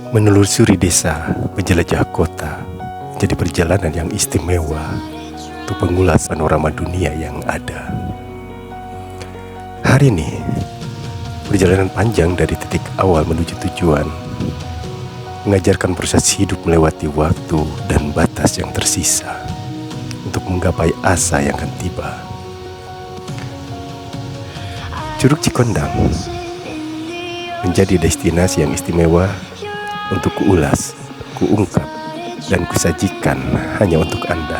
Menelusuri desa, menjelajah kota, jadi perjalanan yang istimewa untuk mengulas panorama dunia yang ada. Hari ini, perjalanan panjang dari titik awal menuju tujuan, mengajarkan proses hidup melewati waktu dan batas yang tersisa untuk menggapai asa yang akan tiba. Curug Cikondang menjadi destinasi yang istimewa untuk kuulas, kuungkap, dan kusajikan hanya untuk Anda.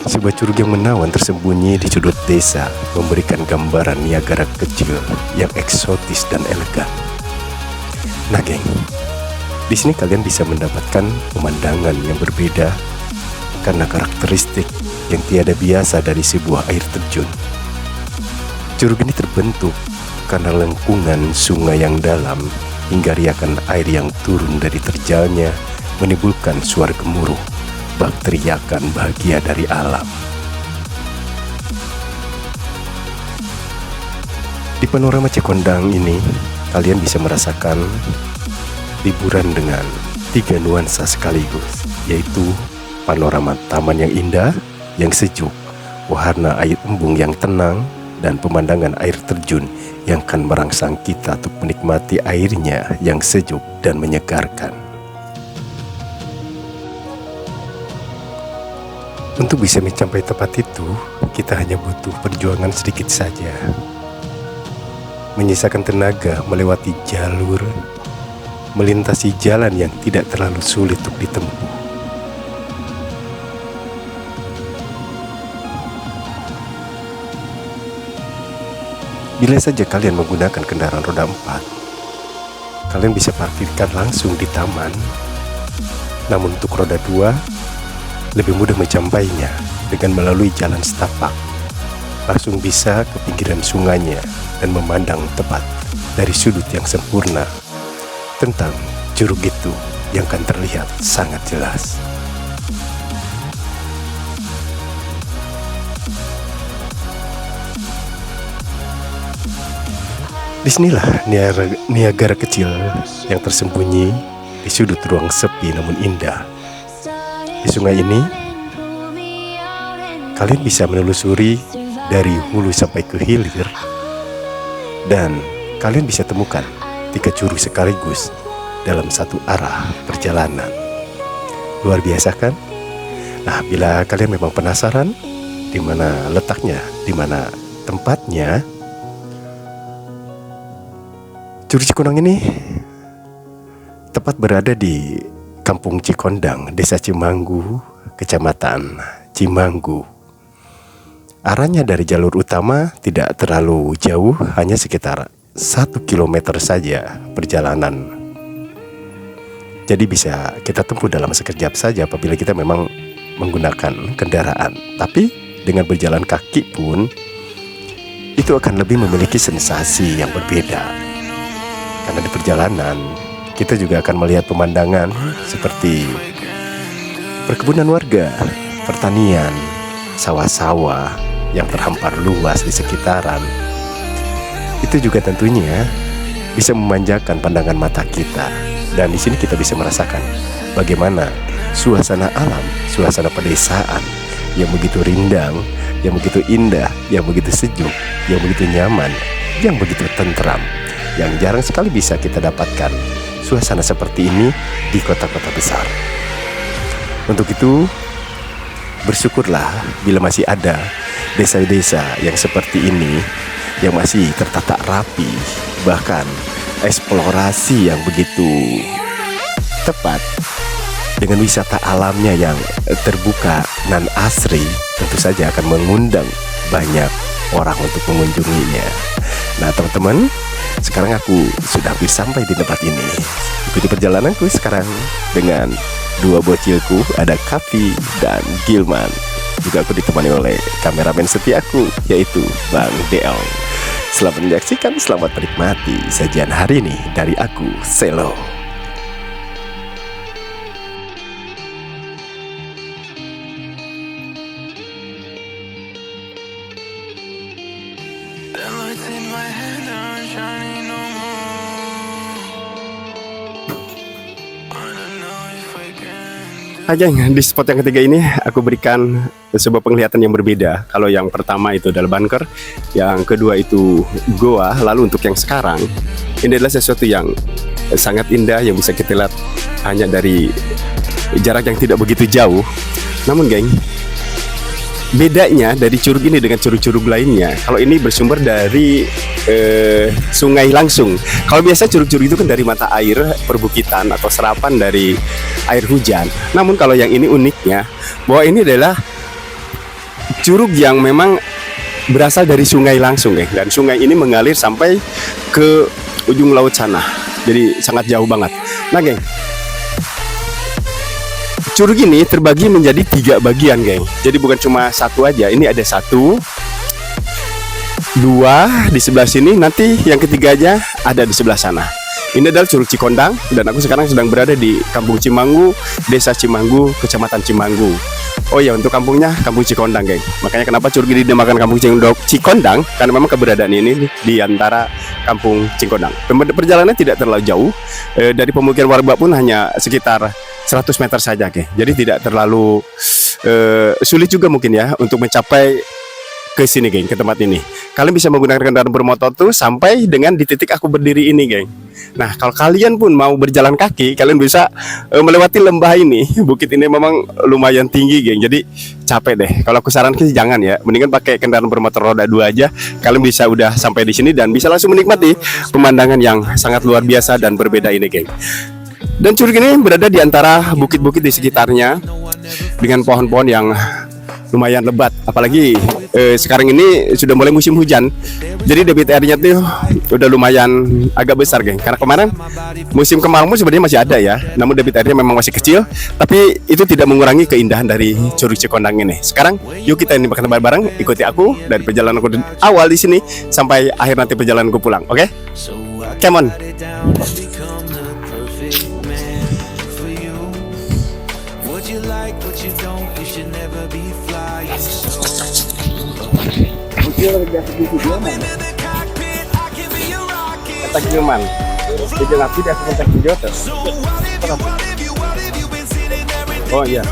Sebuah curug yang menawan tersembunyi di sudut desa memberikan gambaran Niagara kecil yang eksotis dan elegan. Nah geng, di sini kalian bisa mendapatkan pemandangan yang berbeda karena karakteristik yang tiada biasa dari sebuah air terjun. Curug ini terbentuk karena lengkungan sungai yang dalam hingga riakan air yang turun dari terjalnya menimbulkan suara gemuruh, bak teriakan bahagia dari alam. Di panorama Cikondang ini, kalian bisa merasakan liburan dengan 3 nuansa sekaligus, yaitu panorama taman yang indah, yang sejuk, wahana air embung yang tenang, dan pemandangan air terjun yang akan merangsang kita untuk menikmati airnya yang sejuk dan menyegarkan. Untuk bisa mencapai tempat itu, kita hanya butuh perjuangan sedikit saja. Menyisakan tenaga melewati jalur, melintasi jalan yang tidak terlalu sulit untuk ditempuh. Bila saja kalian menggunakan kendaraan roda 4, kalian bisa parkirkan langsung di taman. Namun untuk roda 2, lebih mudah mencapainya dengan melalui jalan setapak. Langsung bisa ke pinggiran sungainya dan memandang tepat dari sudut yang sempurna tentang curug itu yang akan terlihat sangat jelas. Disinilah Niagara kecil yang tersembunyi di sudut ruang sepi namun indah. Di sungai ini, kalian bisa menelusuri dari hulu sampai ke hilir, dan kalian bisa temukan 3 curug sekaligus dalam satu arah perjalanan. Luar biasa kan? Nah, bila kalian memang penasaran di mana letaknya, di mana tempatnya, Curug Cikondang ini tepat berada di Kampung Cikondang, Desa Cimanggu, Kecamatan Cimanggu. Arahnya dari jalur utama tidak terlalu jauh, hanya sekitar 1 kilometer saja perjalanan. Jadi bisa kita tempuh dalam sekejap saja apabila kita memang menggunakan kendaraan. Tapi dengan berjalan kaki pun itu akan lebih memiliki sensasi yang berbeda. Karena di perjalanan kita juga akan melihat pemandangan seperti perkebunan warga, pertanian, sawah-sawah yang terhampar luas di sekitaran. Itu juga tentunya bisa memanjakan pandangan mata kita. Dan di sini kita bisa merasakan bagaimana suasana alam, suasana pedesaan yang begitu rindang, yang begitu indah, yang begitu sejuk, yang begitu nyaman, yang begitu tentram, yang jarang sekali bisa kita dapatkan suasana seperti ini di kota-kota besar. Untuk itu, bersyukurlah bila masih ada desa-desa yang seperti ini, yang masih tertata rapi, bahkan eksplorasi yang begitu tepat dengan wisata alamnya yang terbuka dan asri, tentu saja akan mengundang banyak orang untuk mengunjunginya. Nah teman-teman, sekarang aku sudah hampir sampai di tempat ini. Ikuti perjalananku sekarang dengan 2 bocilku, ada Kapi dan Gilman. Juga aku ditemani oleh kameramen setiaku, yaitu Bang Deong. Selamat menyaksikan, selamat menikmati sajian hari ini dari aku, Selo. geng, di spot yang ketiga ini aku berikan sebuah penglihatan yang berbeda. Kalau yang pertama itu adalah bunker, yang kedua itu goa. Lalu untuk yang sekarang, ini adalah sesuatu yang sangat indah yang bisa kita lihat hanya dari jarak yang tidak begitu jauh. Namun geng, bedanya dari curug ini dengan curug-curug lainnya, kalau ini bersumber dari sungai langsung. Kalau biasa curug-curug itu kan dari mata air perbukitan atau serapan dari air hujan. Namun kalau yang ini uniknya bahwa ini adalah curug yang memang berasal dari sungai langsung, dan sungai ini mengalir sampai ke ujung laut sana. Jadi sangat jauh banget. Nah, geng, curug ini terbagi menjadi 3 bagian, geng. Jadi bukan cuma satu aja. Ini ada 1, 2 di sebelah sini. Nanti yang ketiganya ada di sebelah sana. Ini adalah Curug Cikondang, dan aku sekarang sedang berada di Kampung Cimanggu, Desa Cimanggu, Kecamatan Cimanggu. Oh ya, untuk kampungnya Kampung Cikondang, geng. Makanya kenapa curug ini dinamakan Kampung Cikondang, karena memang keberadaan ini di antara Kampung Cikondang. Perjalanan tidak terlalu jauh. Dari pemukiman warga pun hanya sekitar 100 meter saja, geng. Jadi tidak terlalu sulit juga mungkin ya untuk mencapai ke sini, geng, ke tempat ini. Kalian bisa menggunakan kendaraan bermotor tuh sampai dengan di titik aku berdiri ini, geng. Nah, kalau kalian pun mau berjalan kaki, kalian bisa melewati lembah ini. Bukit ini memang lumayan tinggi, geng. Jadi capek deh. Kalau aku sarankan sih jangan ya. Mendingan pakai kendaraan bermotor roda 2 aja. Kalian bisa udah sampai di sini dan bisa langsung menikmati pemandangan yang sangat luar biasa dan berbeda ini, geng. Dan curug ini berada di antara bukit-bukit di sekitarnya dengan pohon-pohon yang lumayan lebat. Apalagi sekarang ini sudah mulai musim hujan. Jadi debit airnya tuh udah lumayan agak besar, geng. Karena kemarin musim kemarau sebenarnya masih ada ya. Namun debit airnya memang masih kecil. Tapi itu tidak mengurangi keindahan dari Curug Cikondang ini. Sekarang yuk kita ini makan bareng. Ikuti aku dari perjalanan aku awal di sini sampai akhir nanti perjalananku pulang. Oke? Come on. Kata Gilman, jadi napi dia kontak video terus. Oh iya.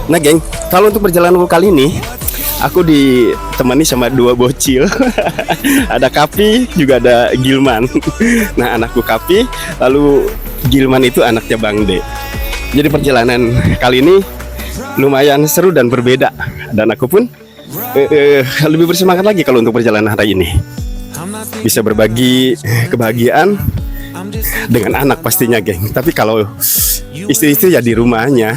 Nah, geng, kalau untuk perjalanan kali ini aku ditemani sama 2 bocil. Ada Kapi, juga ada Gilman. Nah, anakku Kapi, lalu Gilman itu anaknya Bang De. Jadi perjalanan kali ini lumayan seru dan berbeda, dan aku pun lebih bersemangat lagi kalau untuk perjalanan hari ini. Bisa berbagi kebahagiaan dengan anak pastinya, geng. Tapi kalau istri-istri ya di rumahnya.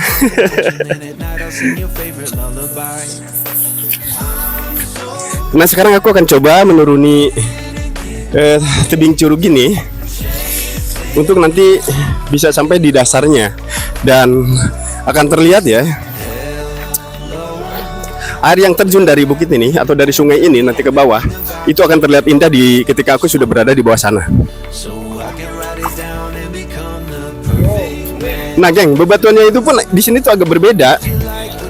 Nah, sekarang aku akan coba menuruni tebing curug ini untuk nanti bisa sampai di dasarnya, dan akan terlihat ya air yang terjun dari bukit ini atau dari sungai ini nanti ke bawah. Itu akan terlihat indah ketika aku sudah berada di bawah sana. Nah, geng, bebatuannya itu pun di sini tuh agak berbeda.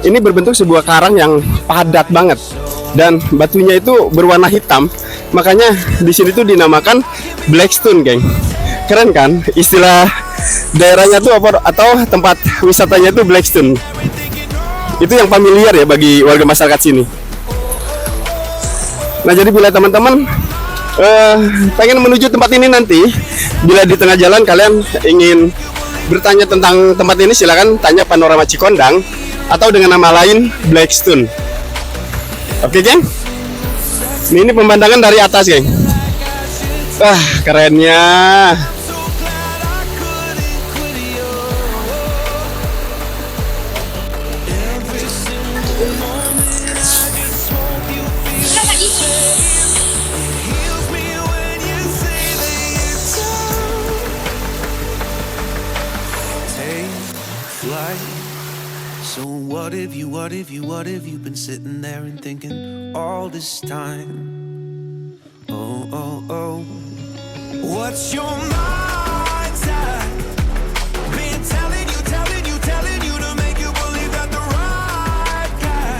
Ini berbentuk sebuah karang yang padat banget, dan batunya itu berwarna hitam. Makanya di sini tuh dinamakan Blackstone, geng. Keren kan? Istilah daerahnya tuh apa, atau tempat wisatanya itu Blackstone. Itu yang familiar ya bagi warga masyarakat sini. Nah, jadi bila teman-teman pengen menuju tempat ini nanti, bila di tengah jalan kalian ingin bertanya tentang tempat ini, silakan tanya Panorama Cikondang atau dengan nama lain Blackstone. Oke, geng? Ini pemandangan dari atas, geng. Wah, kerennya. So what if you've been sitting there and thinking all this time? Oh, oh, oh. What's your mindset? Been telling you to make you believe that the right guy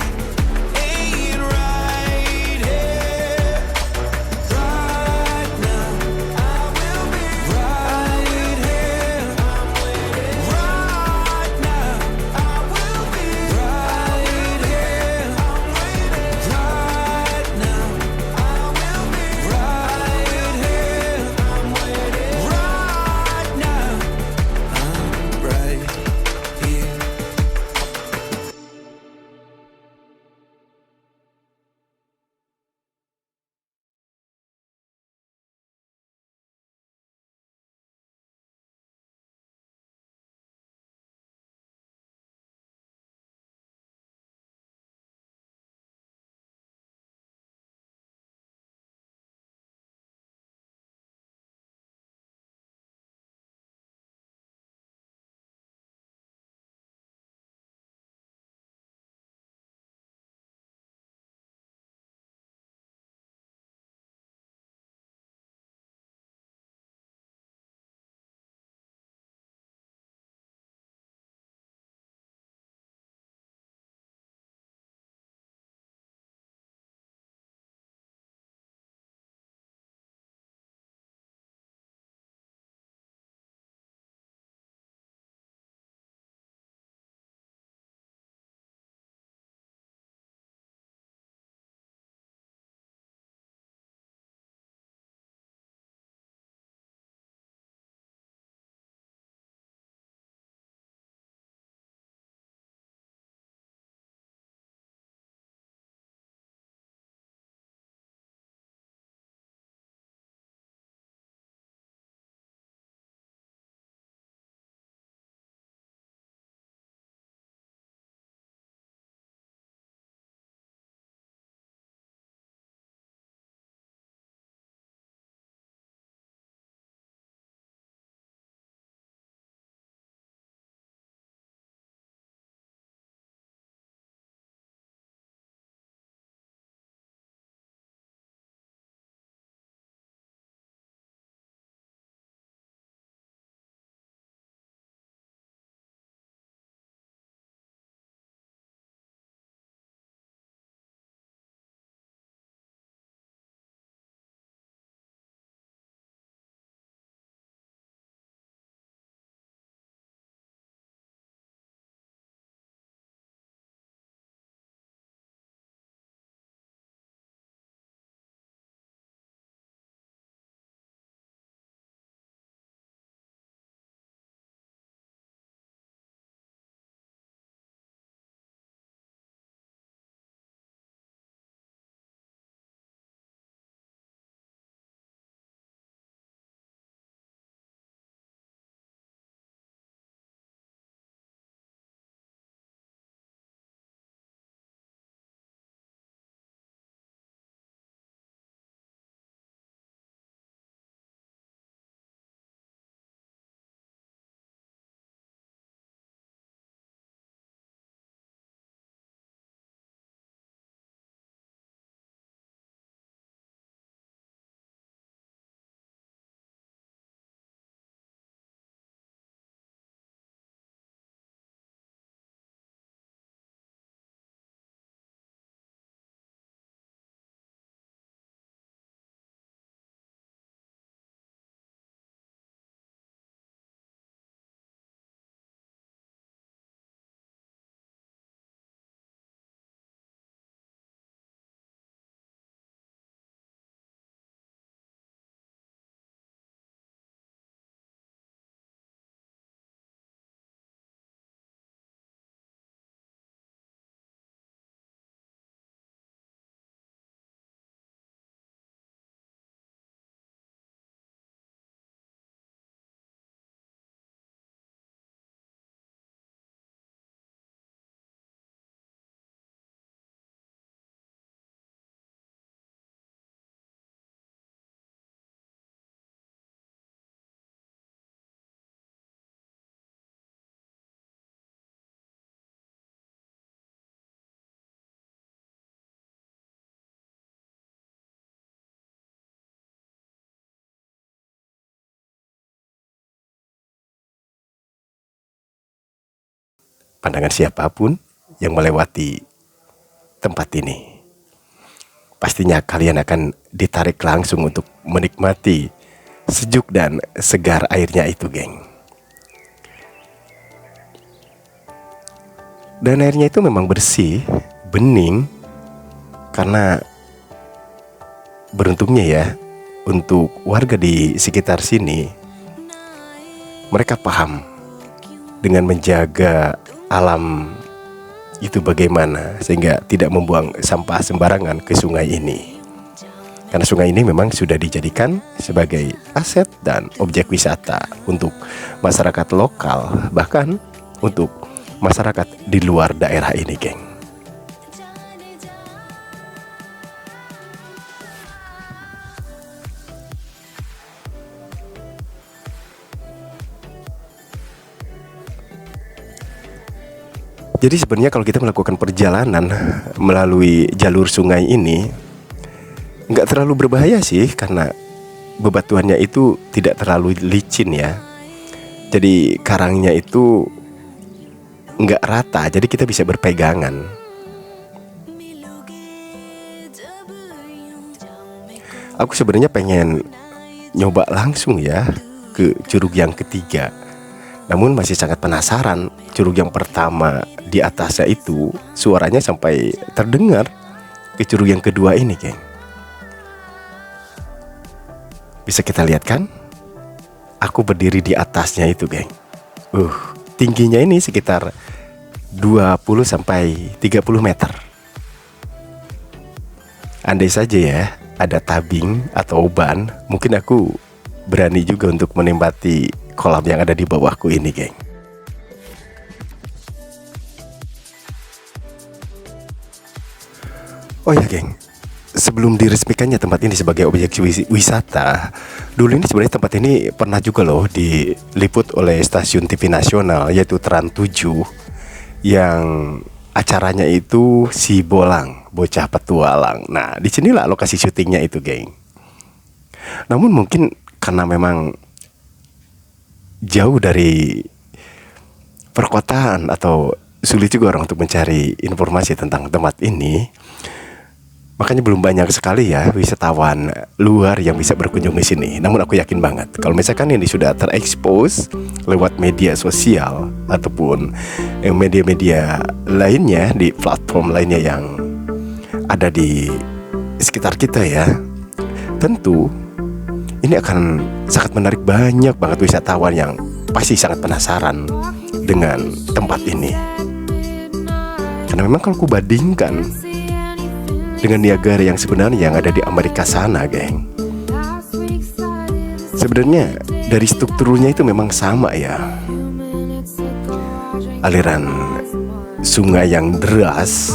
ain't right here. Right now, I will be right here. I'm waiting. pandangan siapapun yang melewati tempat ini. Pastinya kalian akan ditarik langsung untuk menikmati sejuk dan segar airnya itu, geng. Dan airnya itu memang bersih, bening, karena beruntungnya ya, untuk warga di sekitar sini, mereka paham dengan menjaga alam itu bagaimana, sehingga tidak membuang sampah sembarangan ke sungai ini. Karena sungai ini memang sudah dijadikan sebagai aset dan objek wisata untuk masyarakat lokal, bahkan untuk masyarakat di luar daerah ini, geng. Jadi sebenarnya kalau kita melakukan perjalanan melalui jalur sungai ini nggak terlalu berbahaya sih, karena bebatuannya itu tidak terlalu licin ya. Jadi karangnya itu nggak rata, jadi kita bisa berpegangan. Aku sebenarnya pengen nyoba langsung ya ke curug yang ketiga. Namun masih sangat penasaran, curug yang pertama di atasnya itu suaranya sampai terdengar ke curug yang kedua ini, geng. Bisa kita lihat kan? Aku berdiri di atasnya itu, geng. Tingginya ini sekitar 20 sampai 30 meter. Andai saja ya ada tabing atau ban, mungkin aku berani juga untuk menikmati kolam yang ada di bawahku ini, geng. Oh ya, geng, sebelum diresmikannya tempat ini sebagai objek wisata, dulu ini sebenarnya tempat ini pernah juga loh diliput oleh stasiun TV nasional, yaitu Trans 7, yang acaranya itu Si Bolang, Bocah Petualang. Nah, disinilah lokasi syutingnya itu, geng. Namun mungkin karena memang jauh dari perkotaan atau sulit juga orang untuk mencari informasi tentang tempat ini, makanya belum banyak sekali ya wisatawan luar yang bisa berkunjung di sini. Namun aku yakin banget kalau misalkan ini sudah terekspos lewat media sosial ataupun media-media lainnya di platform lainnya yang ada di sekitar kita ya, tentu ini akan sangat menarik banyak banget wisatawan yang pasti sangat penasaran dengan tempat ini. Karena memang kalau ku bandingkan dengan Niagara yang sebenarnya yang ada di Amerika sana, geng, sebenarnya dari strukturnya itu memang sama ya. Aliran sungai yang deras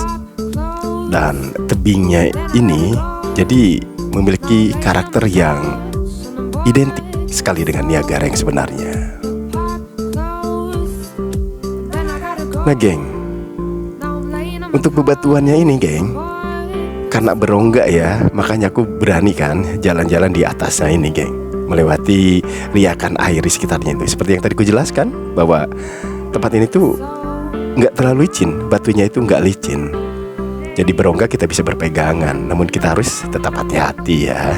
dan tebingnya ini jadi memiliki karakter yang identik sekali dengan Niagara yang sebenarnya. Nah, geng, untuk bebatuannya ini, geng, karena berongga ya, makanya aku berani kan jalan-jalan di atasnya ini, geng, melewati riakan air di sekitarnya itu. Seperti yang tadi ku jelaskan, bahwa tempat ini tuh nggak terlalu licin, batunya itu nggak licin. Jadi berongga kita bisa berpegangan, namun kita harus tetap hati-hati ya.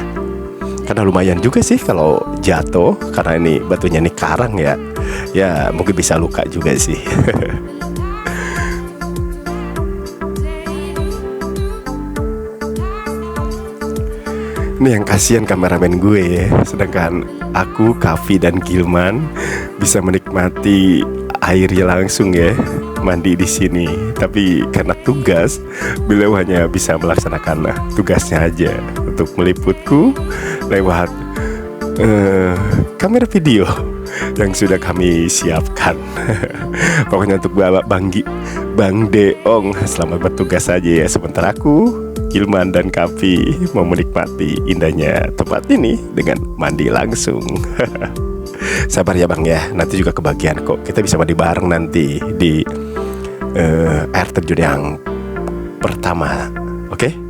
Karena lumayan juga sih kalau jatuh, karena ini batunya ini karang ya. Ya mungkin bisa luka juga sih. Ini yang kasihan kameramen gue ya. Sedangkan aku, Kavi dan Gilman bisa menikmati airnya langsung ya, mandi di sini. Tapi karena tugas, beliau hanya bisa melaksanakan tugasnya aja untuk meliputku lewat kamera video yang sudah kami siapkan. Pokoknya untuk Bang Deong selamat bertugas saja ya. Sementara aku, Gilman dan Kavi mau menikmati indahnya tempat ini dengan mandi langsung. Sabar ya bang ya, nanti juga kebagian kok. Kita bisa mandi bareng nanti di air terjun yang pertama. Oke?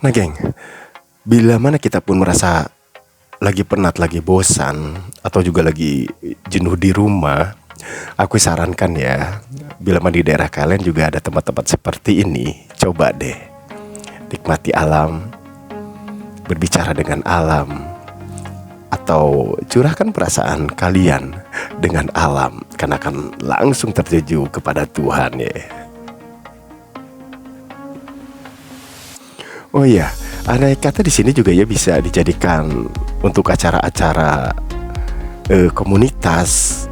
Nah geng, bila mana kita pun merasa lagi penat, lagi bosan, atau juga lagi jenuh di rumah, aku sarankan ya, bila mana di daerah kalian juga ada tempat-tempat seperti ini, coba deh nikmati alam, berbicara dengan alam, atau curahkan perasaan kalian dengan alam, karena akan langsung tertuju kepada Tuhan ya. Oh iya, andai kata di sini juga ya bisa dijadikan untuk acara-acara komunitas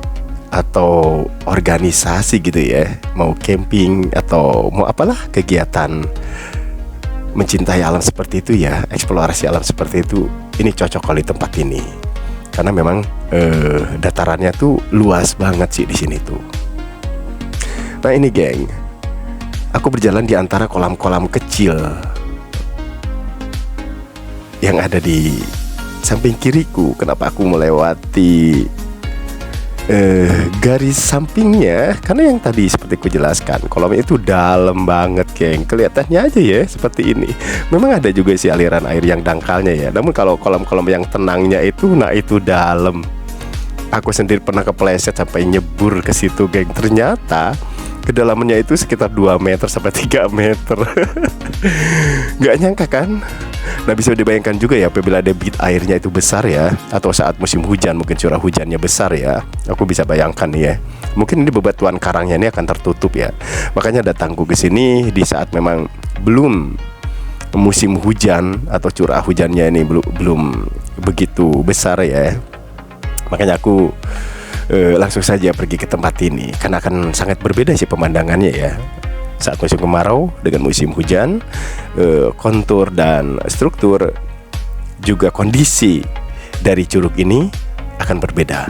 atau organisasi gitu ya, mau camping atau mau apalah kegiatan mencintai alam seperti itu ya, eksplorasi alam seperti itu, ini cocok kali tempat ini karena memang datarannya tuh luas banget sih di sini tuh. Nah ini geng, aku berjalan di antara kolam-kolam kecil yang ada di samping kiriku. Kenapa aku melewati garis sampingnya? Karena yang tadi seperti ku jelaskan, kolamnya itu dalam banget geng. Kelihatannya aja ya seperti ini. Memang ada juga sih aliran air yang dangkalnya ya. Namun kalau kolam-kolam yang tenangnya itu, nah itu dalam. Aku sendiri pernah kepleset sampai nyebur ke situ geng. Ternyata kedalamannya itu sekitar 2 meter sampai 3 meter. Gak nyangka kan? Nah bisa dibayangkan juga ya apabila debit airnya itu besar ya, atau saat musim hujan mungkin curah hujannya besar ya. Aku bisa bayangkan ya, mungkin ini bebatuan karangnya ini akan tertutup ya. Makanya datangku ke sini di saat memang belum musim hujan atau curah hujannya ini belum begitu besar ya. Makanya aku langsung saja pergi ke tempat ini karena akan sangat berbeda sih pemandangannya ya. Saat musim kemarau dengan musim hujan, kontur dan struktur juga kondisi dari curug ini akan berbeda.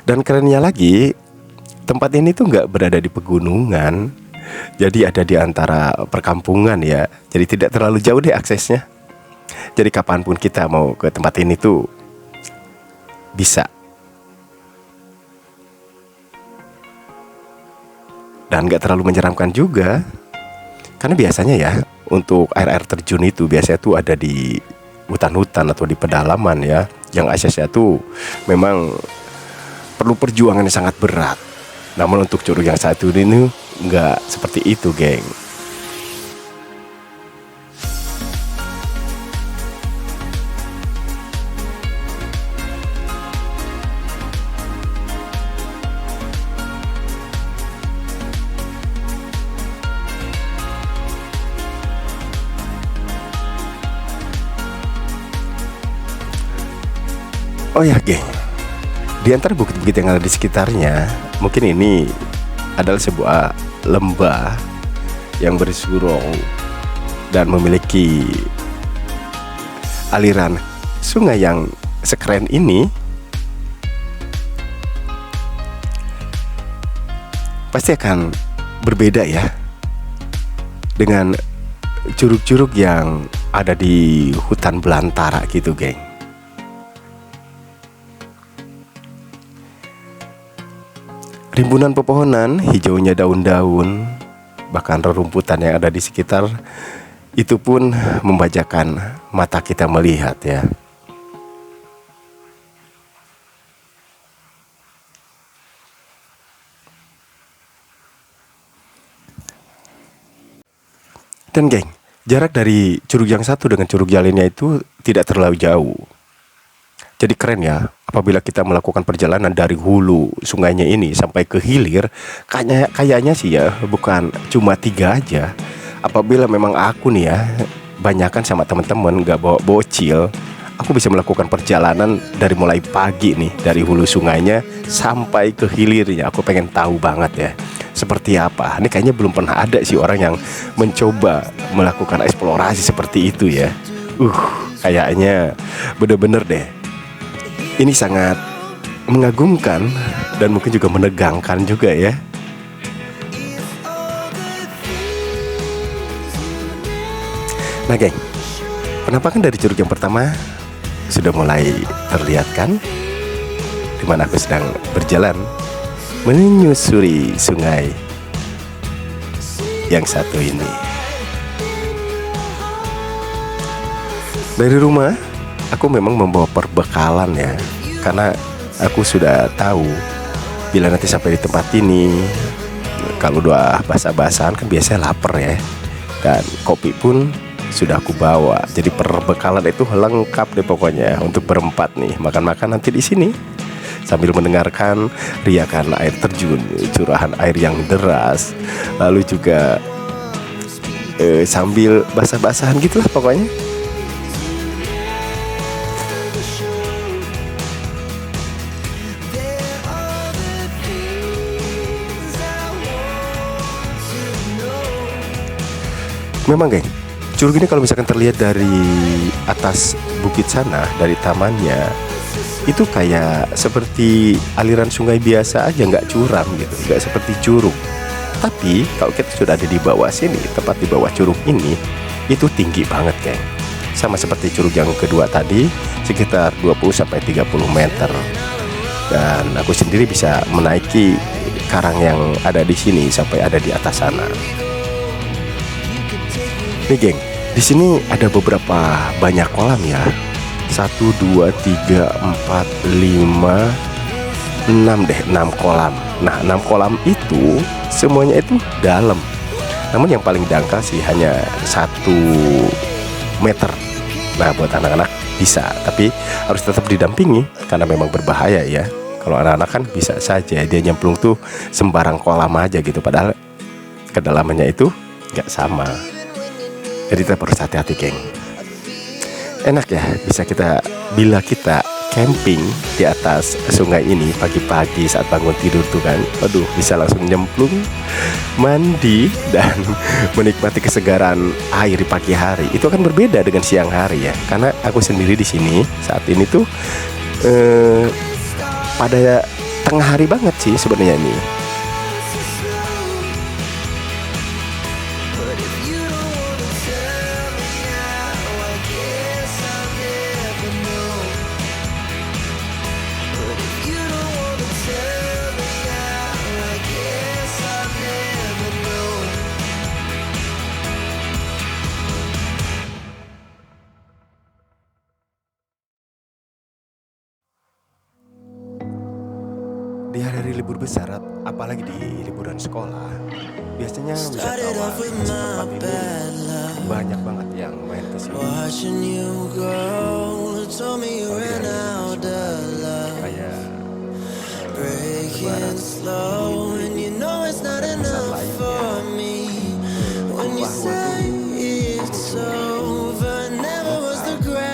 Dan kerennya lagi, tempat ini tuh nggak berada di pegunungan. Jadi ada di antara perkampungan ya. Jadi tidak terlalu jauh deh aksesnya. Jadi kapanpun kita mau ke tempat ini tuh bisa. Dan gak terlalu menyeramkan juga. Karena biasanya ya untuk air-air terjun itu biasanya tuh ada di hutan-hutan atau di pedalaman ya. Yang aksesnya tuh memang perlu perjuangan yang sangat berat. Namun untuk curug yang satu ini nggak seperti itu geng. Oh ya geng, di antara bukit-bukit yang ada di sekitarnya, mungkin ini adalah sebuah lembah yang bersurau dan memiliki aliran sungai yang sekeren ini. Pasti akan berbeda ya dengan curug-curug yang ada di hutan belantara gitu geng. Rimbunan pepohonan, hijaunya daun-daun, bahkan rerumputan yang ada di sekitar itu pun membajakan mata kita melihat ya. Dan geng, jarak dari curug yang satu dengan curug yang lainnya itu tidak terlalu jauh. Jadi keren ya, apabila kita melakukan perjalanan dari hulu sungainya ini sampai ke hilir, kayaknya sih ya bukan cuma 3 aja. Apabila memang aku nih ya, banyakan sama teman-teman gak bawa bocil, aku bisa melakukan perjalanan dari mulai pagi nih, dari hulu sungainya sampai ke hilirnya. Aku pengen tahu banget ya, seperti apa. Ini kayaknya belum pernah ada sih orang yang mencoba melakukan eksplorasi seperti itu ya. Kayaknya bener-bener deh. Ini sangat mengagumkan dan mungkin juga menegangkan juga ya. Nah geng, penampakan dari curug yang pertama sudah mulai terlihat kan, dimana aku sedang berjalan menyusuri sungai yang satu ini. Dari rumah aku memang membawa perbekalan ya, karena aku sudah tahu bila nanti sampai di tempat ini, kalau udah basah-basahan kan biasanya lapar ya, dan kopi pun sudah aku bawa. Jadi perbekalan itu lengkap deh pokoknya untuk berempat nih, makan-makan nanti di sini sambil mendengarkan riakan air terjun, curahan air yang deras, lalu juga sambil basah-basahan gitulah pokoknya. Memang geng, curug ini kalau misalkan terlihat dari atas bukit sana, dari tamannya, itu kayak seperti aliran sungai biasa aja, nggak curam gitu, nggak seperti curug. Tapi kalau kita sudah ada di bawah sini, tepat di bawah curug ini, itu tinggi banget geng. Sama seperti curug yang kedua tadi, sekitar 20-30 meter. Dan aku sendiri bisa menaiki karang yang ada di sini sampai ada di atas sana. Nih geng, di sini ada beberapa banyak kolam ya. 1, 2, 3, 4, 5, 6 deh, 6 kolam. Nah 6 kolam itu semuanya itu dalam. Namun yang paling dangkal sih hanya 1 meter. Nah buat anak-anak bisa, tapi harus tetap didampingi karena memang berbahaya ya. Kalau anak-anak kan bisa saja dia nyemplung tuh sembarang kolam aja gitu, padahal kedalamannya itu nggak sama. Jadi kita harus hati-hati geng. Enak ya bila kita camping di atas sungai ini pagi-pagi saat bangun tidur tuh kan, aduh bisa langsung nyemplung, mandi dan menikmati kesegaran air di pagi hari. Itu akan berbeda dengan siang hari ya, karena aku sendiri di sini saat ini tuh pada tengah hari banget sih sebenarnya ini. Di hari-hari libur besar, apalagi di liburan sekolah, biasanya wisatawan tempat ini banyak banget yang main ke sini. Kayak lebaran,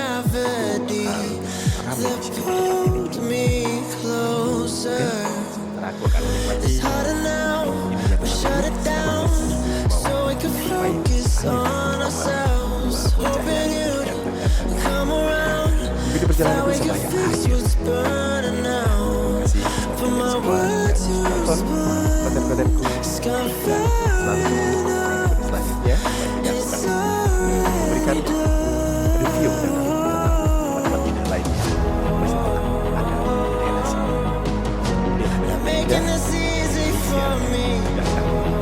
dan besar lainnya. Aku akan menikmati begitu perjalanan aku sama yang konten-kontenku selanjutnya yang akan memberikan review tentang tempat-tempat indah lainnya masih tetap ada di daerah sini.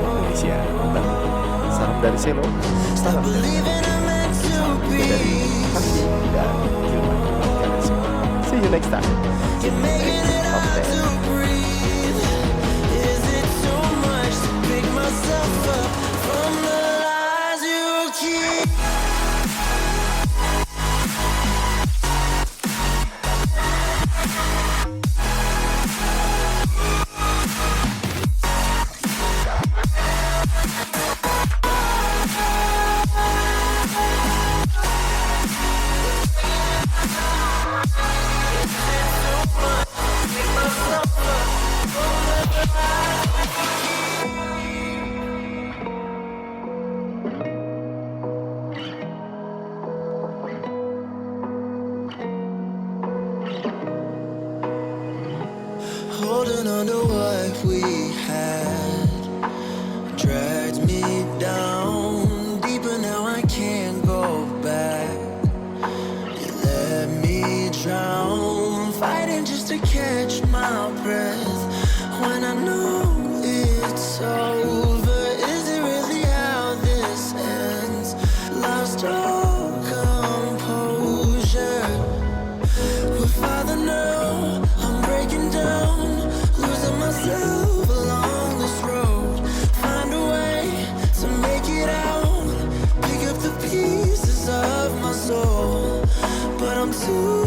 Indonesia. Salam dari Selo, salam dari Kasih dan Hilman. See you next time. Holding on to what we had dragged me down deeper, now I can't go back. You let me to catch my breath when I know it's over. Is it really how this ends? Lost all composure. With Father, now I'm breaking down, losing myself along this road. Find a way to make it out, pick up the pieces of my soul, but I'm too